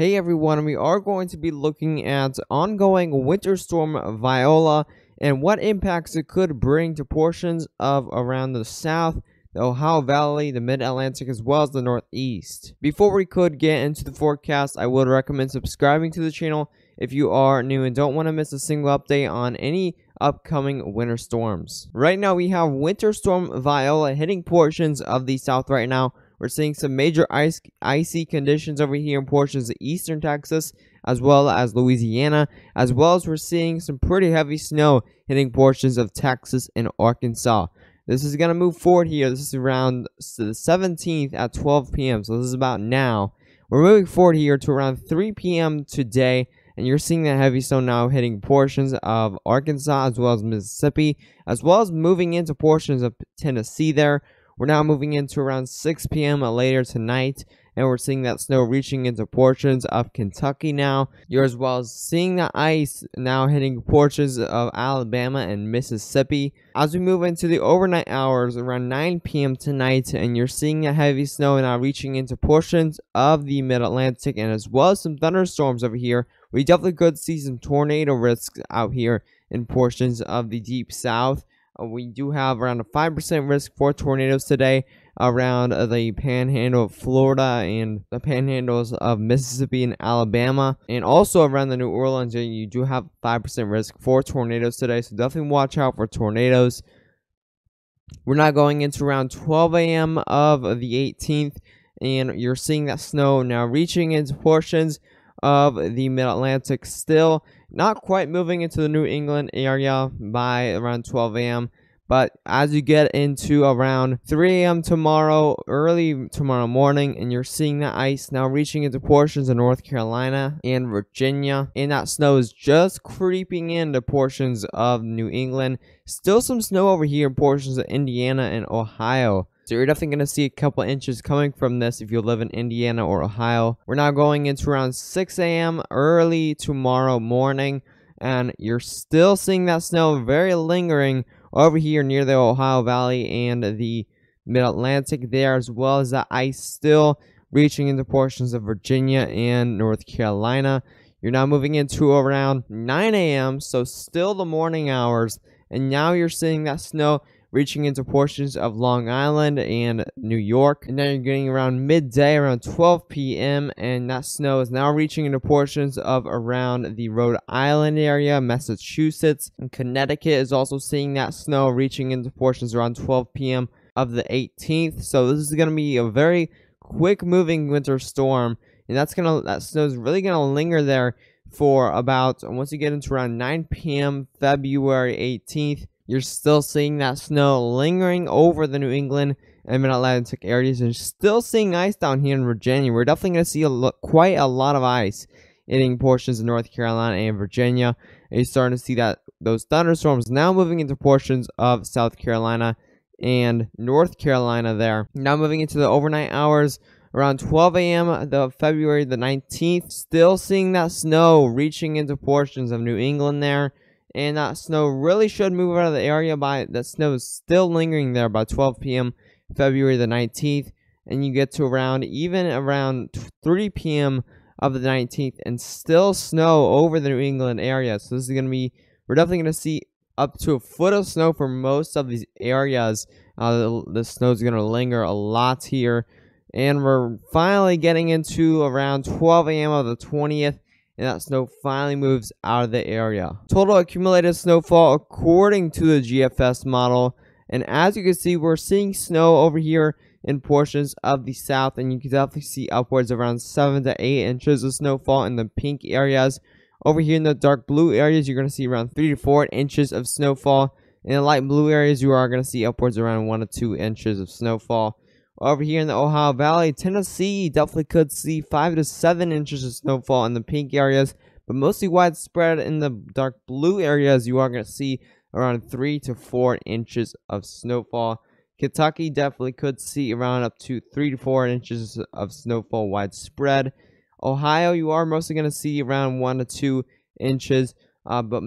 Hey everyone, we are going to be looking at ongoing winter storm Viola and what impacts it could bring to portions of around the south, the Ohio Valley, the mid-Atlantic, as well as the Northeast. Before we could get into the forecast, I would recommend subscribing to the channel if you are new and don't want to miss a single update on any upcoming winter storms. Right now we have winter storm Viola hitting portions of the south right now. We're seeing some major icy conditions over here in portions of eastern Texas, as well as Louisiana, as well as we're seeing some pretty heavy snow hitting portions of Texas and Arkansas. This is going to move forward here. This is around the 17th at 12 p.m., so this is about now. We're moving forward here to around 3 p.m. today, and you're seeing that heavy snow now hitting portions of Arkansas, as well as Mississippi, as well as moving into portions of Tennessee there. We're now moving into around 6 p.m. later tonight, and we're seeing that snow reaching into portions of Kentucky now. You're as well as seeing the ice now hitting portions of Alabama and Mississippi. As we move into the overnight hours around 9 p.m. tonight, and you're seeing that heavy snow now reaching into portions of the mid-Atlantic, and as well as some thunderstorms over here. We definitely could see some tornado risks out here in portions of the deep south. We do have around a 5% risk for tornadoes today around the panhandle of Florida and the panhandles of Mississippi and Alabama. And also around the New Orleans area, you do have 5% risk for tornadoes today. So definitely watch out for tornadoes. We're now going into around 12 a.m. of the 18th. And you're seeing that snow now reaching into portions of the mid-Atlantic still. Not quite moving into the New England area by around 12 a.m. But as you get into around 3 a.m. tomorrow, early tomorrow morning, and you're seeing that ice now reaching into portions of North Carolina and Virginia. And that snow is just creeping into portions of New England. Still some snow over here in portions of Indiana and Ohio. So you're definitely going to see a couple inches coming from this if you live in Indiana or Ohio. We're now going into around 6 a.m. early tomorrow morning. And you're still seeing that snow very lingering over here near the Ohio Valley and the mid-Atlantic there, as well as that ice still reaching into portions of Virginia and North Carolina. You're now moving into around 9 a.m., so still the morning hours. And now you're seeing that snow reaching into portions of Long Island and New York. And now you're getting around midday, around 12 p.m. And that snow is now reaching into portions of around the Rhode Island area, Massachusetts. And Connecticut is also seeing that snow reaching into portions around 12 p.m. of the 18th. So this is going to be a very quick moving winter storm. And that snow is really going to linger there for about, once you get into around 9 p.m. February 18th. You're still seeing that snow lingering over the New England and mid-Atlantic areas, and still seeing ice down here in Virginia. We're definitely going to see quite a lot of ice hitting portions of North Carolina and Virginia. And you're starting to see that those thunderstorms now moving into portions of South Carolina and North Carolina there. Now moving into the overnight hours around 12 a.m. the February the 19th. Still seeing that snow reaching into portions of New England there. And that snow really should move out of the area that snow is still lingering there by 12 p.m. February the 19th. And you get to even around 3 p.m. of the 19th and still snow over the New England area. So this is going to be, we're definitely going to see up to a foot of snow for most of these areas. The snow is going to linger a lot here. And we're finally getting into around 12 a.m. of the 20th. And that snow finally moves out of the area. Total accumulated snowfall according to the GFS model. And as you can see, we're seeing snow over here in portions of the south. And you can definitely see upwards around 7 to 8 inches of snowfall in the pink areas. Over here in the dark blue areas, you're going to see around 3 to 4 inches of snowfall. In the light blue areas, you are going to see upwards around 1 to 2 inches of snowfall. Over here in the Ohio Valley, Tennessee, definitely could see 5 to 7 inches of snowfall in the pink areas, but mostly widespread in the dark blue areas. You are going to see around 3 to 4 inches of snowfall. Kentucky definitely could see around up to 3 to 4 inches of snowfall widespread. Ohio, you are mostly going to see around 1 to 2 inches, but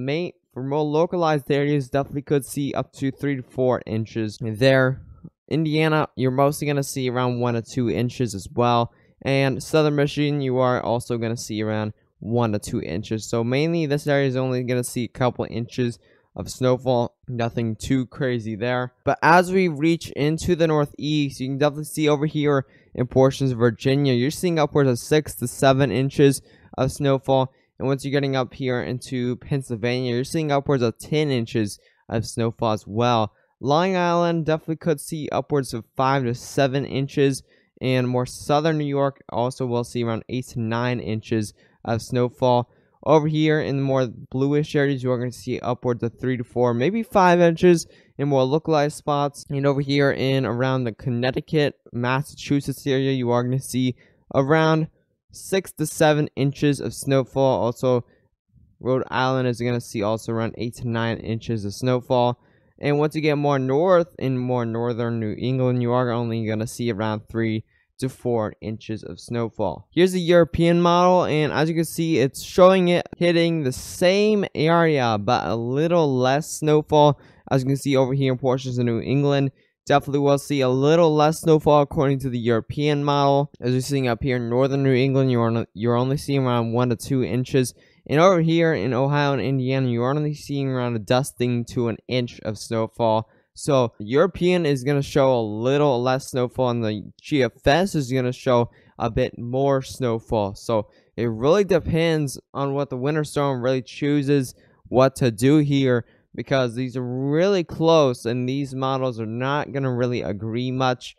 for more localized areas, definitely could see up to 3 to 4 inches there. Indiana, you're mostly going to see around 1 to 2 inches as well. And southern Michigan, you are also going to see around 1 to 2 inches. So mainly this area is only going to see a couple inches of snowfall, nothing too crazy there. But as we reach into the northeast, you can definitely see over here in portions of Virginia, you're seeing upwards of 6 to 7 inches of snowfall. And once you're getting up here into Pennsylvania, you're seeing upwards of 10 inches of snowfall as well. Long Island definitely could see upwards of 5 to 7 inches. And more southern New York also will see around 8 to 9 inches of snowfall. Over here in the more bluish areas, you are going to see upwards of 3 to 4, maybe 5 inches in more localized spots. And over here in around the Connecticut, Massachusetts area, you are going to see around 6 to 7 inches of snowfall. Also, Rhode Island is going to see also around 8 to 9 inches of snowfall. And once you get more north, in more northern New England, you are only going to see around 3 to 4 inches of snowfall. Here's the European model, and as you can see, it's showing it hitting the same area, but a little less snowfall. As you can see over here in portions of New England, definitely will see a little less snowfall according to the European model. As you're seeing up here in northern New England, you're only seeing around 1 to 2 inches. And over here in Ohio and Indiana, you're only seeing around a dusting to an inch of snowfall. So European is going to show a little less snowfall, and the GFS is going to show a bit more snowfall. So it really depends on what the winter storm really chooses what to do here, because these are really close and these models are not going to really agree much.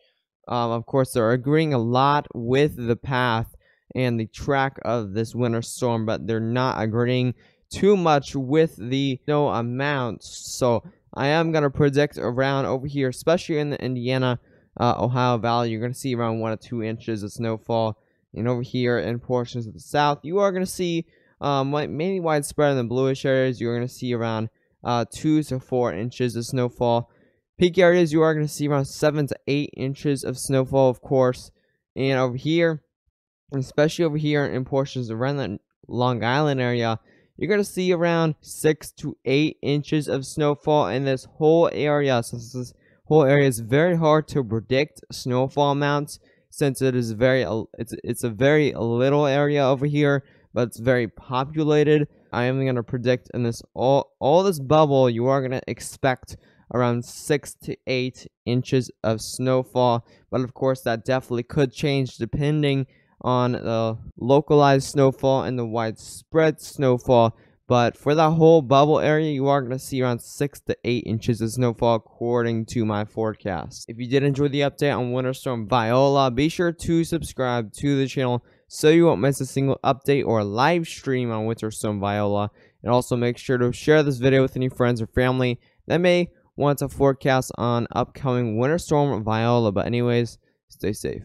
Of course, they're agreeing a lot with the path and the track of this winter storm, but they're not agreeing too much with the snow amounts. So I am going to predict around over here, especially in the Indiana, Ohio Valley, you're going to see around 1 to 2 inches of snowfall. And over here in portions of the south, you are going to see mainly widespread in the bluish areas. You're going to see around 2 to 4 inches of snowfall. Peak areas, you are going to see around 7 to 8 inches of snowfall, of course. And over here, especially over here in portions around the Long Island area, you're going to see around 6 to 8 inches of snowfall in this whole area. So this whole area is very hard to predict snowfall amounts, since it is it's a very little area over here, but it's very populated. I am going to predict in this all this bubble, you are going to expect around 6 to 8 inches of snowfall. But of course, that definitely could change depending on the localized snowfall and the widespread snowfall. But for that whole bubble area, you are going to see around 6 to 8 inches of snowfall according to my forecast. If you did enjoy the update on Winter Storm Viola, be sure to subscribe to the channel so you won't miss a single update or live stream on Winter Storm Viola. And also make sure to share this video with any friends or family that may want to forecast on upcoming Winter Storm Viola. But anyways, stay safe.